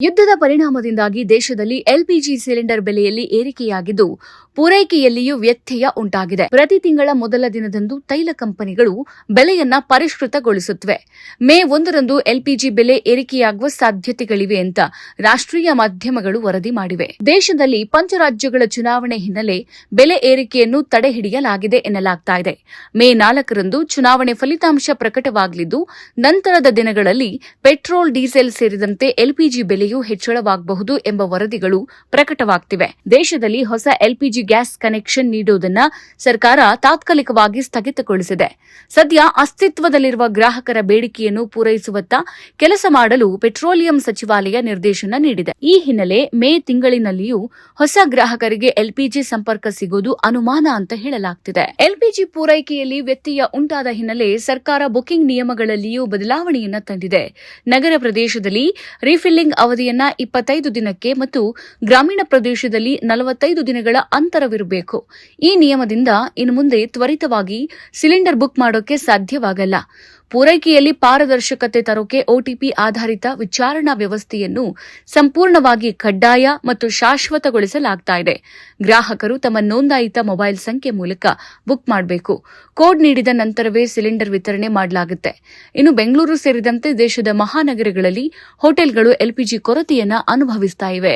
ಯುದ್ಧದ ಪರಿಣಾಮದಿಂದಾಗಿ ದೇಶದಲ್ಲಿ LPG cylinder ಬೆಲೆಯಲ್ಲಿ ಏರಿಕೆಯಾಗಿದ್ದು ಪೂರೈಕೆಯಲ್ಲಿಯೂ ವ್ಯತ್ಯಯ ಉಂಟಾಗಿದೆ. ಪ್ರತಿ ತಿಂಗಳ ಮೊದಲ ದಿನದಂದು ತೈಲ ಕಂಪನಿಗಳು ಬೆಲೆಯನ್ನ ಪರಿಷ್ಕೃತಗೊಳಿಸುತ್ತವೆ. ಮೇ 1ರಂದು ಎಲ್ಪಿಜಿ ಬೆಲೆ ಏರಿಕೆಯಾಗುವ ಸಾಧ್ಯತೆಗಳಿವೆ ಅಂತ ರಾಷ್ಟ್ರೀಯ ಮಾಧ್ಯಮಗಳು ವರದಿ ಮಾಡಿವೆ. ದೇಶದಲ್ಲಿ ಪಂಚರಾಜ್ಯಗಳ ಚುನಾವಣೆ ಹಿನ್ನೆಲೆ ಬೆಲೆ ಏರಿಕೆಯನ್ನು ತಡೆಹಿಡಿಯಲಾಗಿದೆ ಎನ್ನಲಾಗ್ತಾ ಇದೆ. ಮೇ 4ರಂದು ಚುನಾವಣೆ ಫಲಿತಾಂಶ ಪ್ರಕಟವಾಗಲಿದ್ದು ನಂತರದ ದಿನಗಳಲ್ಲಿ ಪೆಟ್ರೋಲ್, ಡೀಸೆಲ್ ಸೇರಿದಂತೆ ಎಲ್ಪಿಜಿ ಬೆಲೆಯೂ ಹೆಚ್ಚಳವಾಗಬಹುದು ಎಂಬ ವರದಿಗಳು ಪ್ರಕಟವಾಗ್ತಿವೆ. ದೇಶದಲ್ಲಿ ಹೊಸ ಎಲ್ಪಿಜಿ ಗ್ಯಾಸ್ ಕನೆಕ್ಷನ್ ನೀಡುವುದನ್ನು ಸರ್ಕಾರ ತಾತ್ಕಾಲಿಕವಾಗಿ ಸ್ಥಗಿತಗೊಳಿಸಿದೆ. ಸದ್ಯ ಅಸ್ತಿತ್ವದಲ್ಲಿರುವ ಗ್ರಾಹಕರ ಬೇಡಿಕೆಯನ್ನು ಪೂರೈಸುವತ್ತ ಕೆಲಸ ಮಾಡಲು ಪೆಟ್ರೋಲಿಯಂ ಸಚಿವಾಲಯ ನಿರ್ದೇಶನ ನೀಡಿದೆ. ಈ ಹಿನ್ನೆಲೆ ಮೇ ತಿಂಗಳಿನಲ್ಲಿಯೂ ಹೊಸ ಗ್ರಾಹಕರಿಗೆ ಎಲ್ಪಿಜಿ ಸಂಪರ್ಕ ಸಿಗುವುದು ಅನುಮಾನ ಅಂತ ಹೇಳಲಾಗ್ತಿದೆ. ಎಲ್ಪಿಜಿ ಪೂರೈಕೆಯಲ್ಲಿ ವ್ಯತ್ಯಯ ಉಂಟಾದ ಹಿನ್ನೆಲೆ ಸರ್ಕಾರ ಬುಕಿಂಗ್ ನಿಯಮಗಳಲ್ಲಿಯೂ ಬದಲಾವಣೆಯನ್ನ ತಂದಿದೆ. ನಗರ ಪ್ರದೇಶದಲ್ಲಿ ರೀಫಿಲ್ಲಿಂಗ್ ಅವಧಿಯನ್ನ 25 ದಿನಕ್ಕೆ ಮತ್ತು ಗ್ರಾಮೀಣ ಪ್ರದೇಶದಲ್ಲಿ 45 ದಿನಗಳ ಅಂತರವಿರಬೇಕು. ಈ ನಿಯಮದಿಂದ ಇನ್ನು ಮುಂದೆ ತ್ವರಿತವಾಗಿ ಸಿಲಿಂಡರ್ ಬುಕ್ ಮಾಡೋಕೆ ಸಾಧ್ಯವಾಗಲ್ಲ. ಪೂರೈಕೆಯಲ್ಲಿ ಪಾರದರ್ಶಕತೆ ತರೋಕೆ ಒಟಿಪಿ ಆಧಾರಿತ ವಿಚಾರಣಾ ವ್ಯವಸ್ಥೆಯನ್ನು ಸಂಪೂರ್ಣವಾಗಿ ಕಡ್ಡಾಯ ಮತ್ತು ಶಾಶ್ವತಗೊಳಿಸಲಾಗ್ತಾ ಇದೆ. ಗ್ರಾಹಕರು ತಮ್ಮ ನೋಂದಾಯಿತ ಮೊಬೈಲ್ ಸಂಖ್ಯೆ ಮೂಲಕ ಬುಕ್ ಮಾಡಬೇಕು. ಕೋಡ್ ನೀಡಿದ ನಂತರವೇ ಸಿಲಿಂಡರ್ ವಿತರಣೆ ಮಾಡಲಾಗುತ್ತೆ. ಇನ್ನು ಬೆಂಗಳೂರು ಸೇರಿದಂತೆ ದೇಶದ ಮಹಾನಗರಗಳಲ್ಲಿ ಹೋಟೆಲ್ಗಳು ಎಲ್ಪಿಜಿ ಕೊರತೆಯನ್ನು ಅನುಭವಿಸ್ತಾ ಇವೆ.